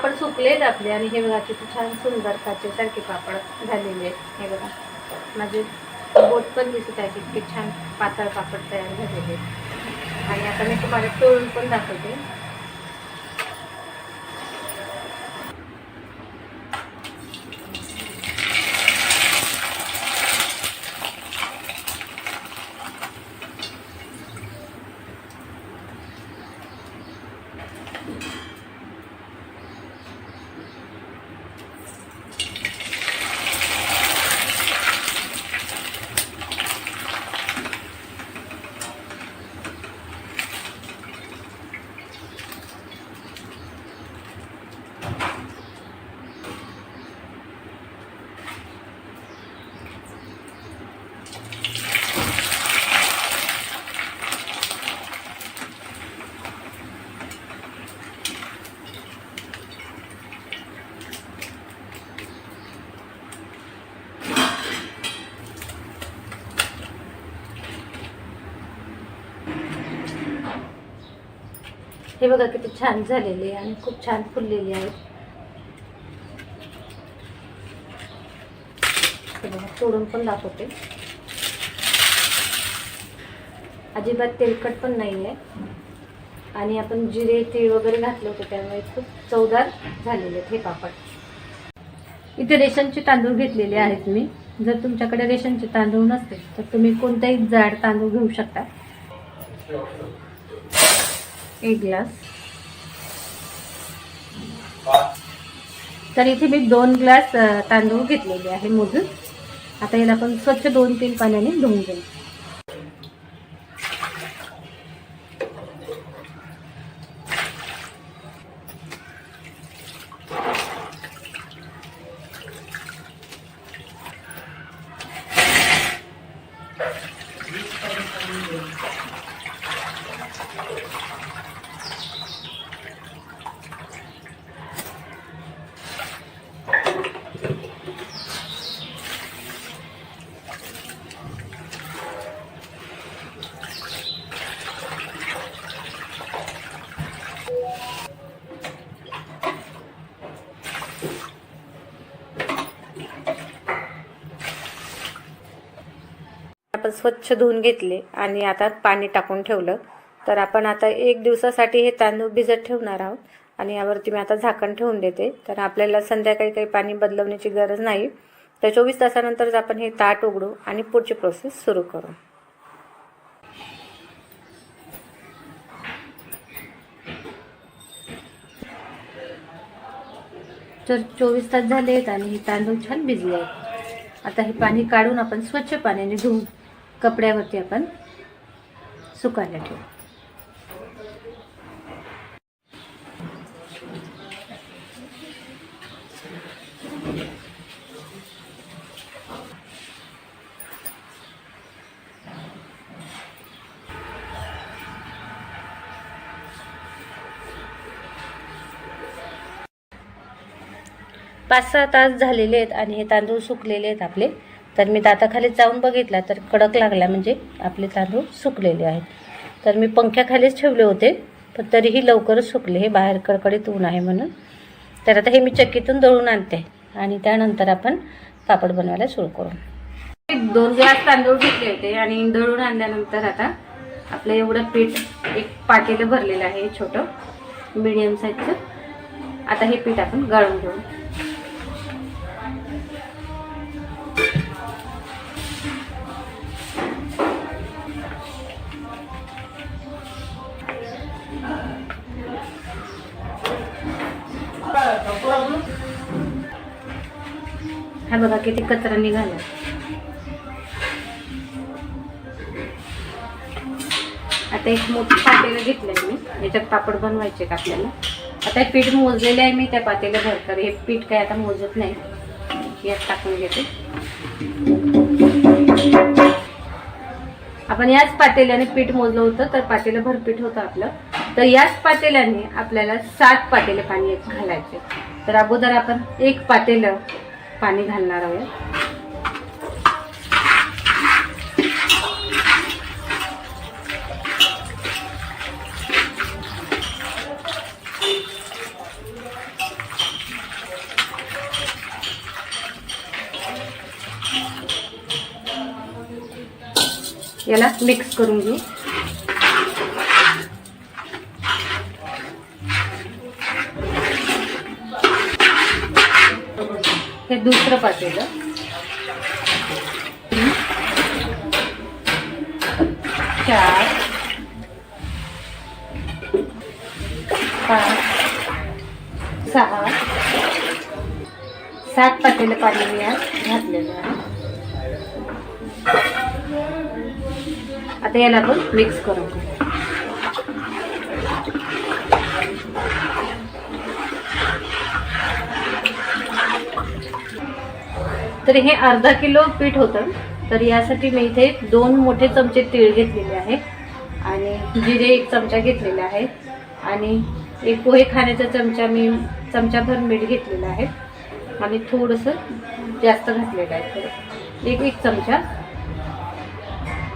पापड सुकलेत आपले आणि हे बघा किती छान सुंदर काचेसारखे पापड झालेले आहेत. हे बघा माझे बोट पण दिसत आहे इतके छान पातळ पापड तयार झालेले. आणि आता मी तुम्हाला तळून पण दाखवते. हे बघा किती छान झालेले आणि खूप छान फुललेले आहेत. हे बघा तोडून पण दाखवते. अजिबात तेलकट पण नाही आहे आणि आपण जिरे तीळ वगैरे घातले होते त्यामुळे खूप चवदार झालेले आहेत हे पापड. इथे रेशनचे तांदूळ घेतलेले आहेत मी. जर तुमच्याकडे रेशनचे तांदूळ नसतील तर तुम्ही कोणताही जाड तांदूळ घेऊ शकता. 1 ग्लास. तर इथे मी 2 ग्लास तांदूळ घेतलेले आहे मोजून. आता याला आपण स्वच्छ 2-3 पाण्याने धुवून घेऊ. आपण स्वच्छ धुवून घेतले आणि आता पाणी टाकून ठेवलं. तर आपण आता 1 दिवसासाठी हे तांदूळ भिजत ठेवणार आहोत आणि यावरती मी आता झाकण ठेवून देते. तर आपल्याला संध्याकाळी काही पाणी बदलवण्याची गरज नाही. तर 24 तासानंतरच आपण हे ताट उघडू आणि पुढची प्रोसेस सुरू करू. तर 24 तास झाले आहेत आणि हे तांदूळ छान भिजले आहेत. आता हे पाणी काढून आपण स्वच्छ पाण्याने धुवून कपड्यावरती आपण सुकायला ठेवू. पाच 6 तास झालेले आहेत आणि हे तांदूळ सुकलेले आहेत आपले. तर मी दाताखाली जाऊन बघितला तर कडक लागला, म्हणजे आपले तांदूळ सुकलेले आहेत. तर मी पंख्याखालीच ठेवले होते पण तरीही लवकरच सुकले. हे बाहेर कडकडीत ऊन आहे म्हणून. तर आता हे मी चक्कीतून दळून आणते आणि त्यानंतर आपण पापड बनवायला सुरू करू. 2 ग्लास तांदूळ घेतले होते आणि दळून आणल्यानंतर आता आपलं एवढं पीठ एक पातेलं भरलेलं आहे छोटं मीडियम साईजचं. आता हे पीठ आपण गाळून घेऊ. हा बघा किती कचरा निघाला. आता एक मोठी पातेलं घेतलंय मी. याच्यात पापड बनवायचे आपल्याला. आता हे पीठ मोजलेलं आहे मी त्या पातेलं भरकर. हे पीठ काय आता मोजत नाही, यात टाकून घेते. आपण याच पातेल्याने पीठ मोजलं होतं तर पातेलं भर पीठ होतं आपलं. तर याच पातेल्याने आपल्याला 7 पातेले पाणी घालायचे. तर अगोदर आपण 1 पातेलं पाणी घालणार आहोत. याला मिक्स करून घेऊ. हे दुसरं पातेलं. 4 5 6 7 पातेलं पाणी मी आज घातलेलं आहे. आता याला आपण मिक्स करून घेऊ. तर हे अर्धा किलो पीठ होतं. तर यासाठी मी इथे 2 मोठे चमचे तीळ घेतलेले आहे आणि जिरे 1 चमचा घेतलेला आहे आणि एक पोहे खाण्याचा चमचा मी चमचाभर मीठ घेतलेलं आहे आणि थोडंसं जास्त घातलेलं आहे. तर 1 चमचा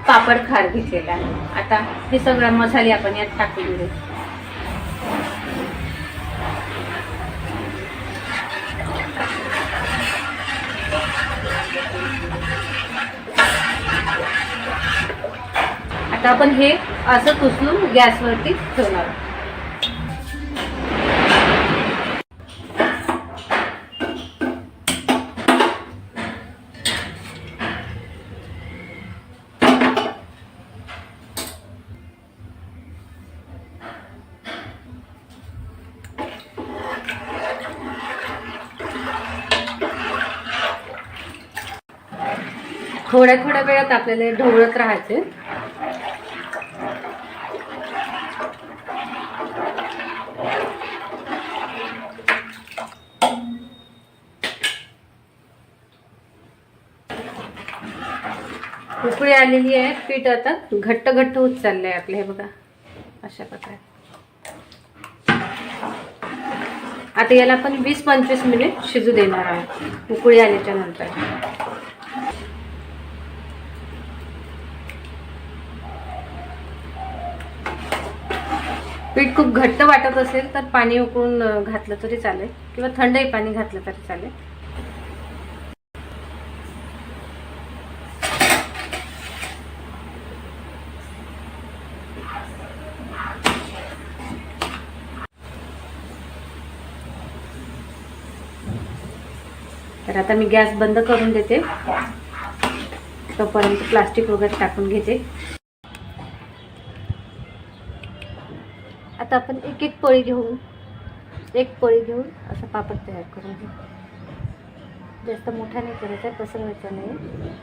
पापड खार घेतलेला आहे. आता हे सगळे मसाले आपण यात टाकून घेऊ. आता आपण हे असं कुसलून गॅसवरती ठेवणार. थोड्या थोड्या वेळात आपल्याला ढवळत राहायचे. उकळी आलेली आहे. पीठ आता घट्ट घट्ट होत चाललंय आपलं. हे बघा अशा प्रकारे. आता याला आपण 20-25 मिनिट शिजू देणार आहोत उकळी आल्याच्या नंतर. पीठ खूप घट्ट वाटत असेल तर पाणी उकळून घातलं तरी चालेल किंवा थंडही पाणी घातलं तरी चालेल. तर आता मी गॅस बंद करून देते. तोपर्यंत प्लास्टिक वगैरे टाकून घेते. आता आपण एक पोळी घेऊन असा पापड तयार करून घेऊ. जास्त मोठा नाही करायचा, पसरवायचा नाही.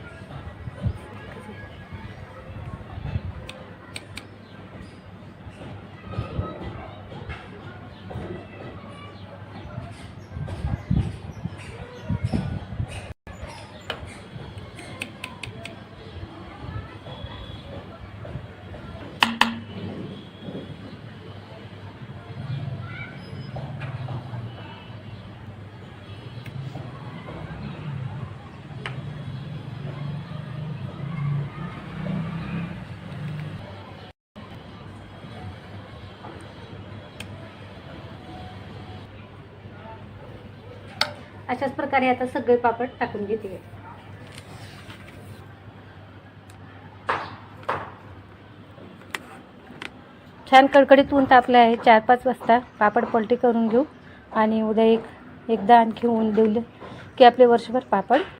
अशाच प्रकारे आता सगळे पापड टाकून घेते. छान कडकडीत ऊन तापले आहे. 4-5 वाजता पापड पलटी करून घेऊ आणि उद्या एकदा आणखी ऊन दिलं की आपले वर्षभर पापड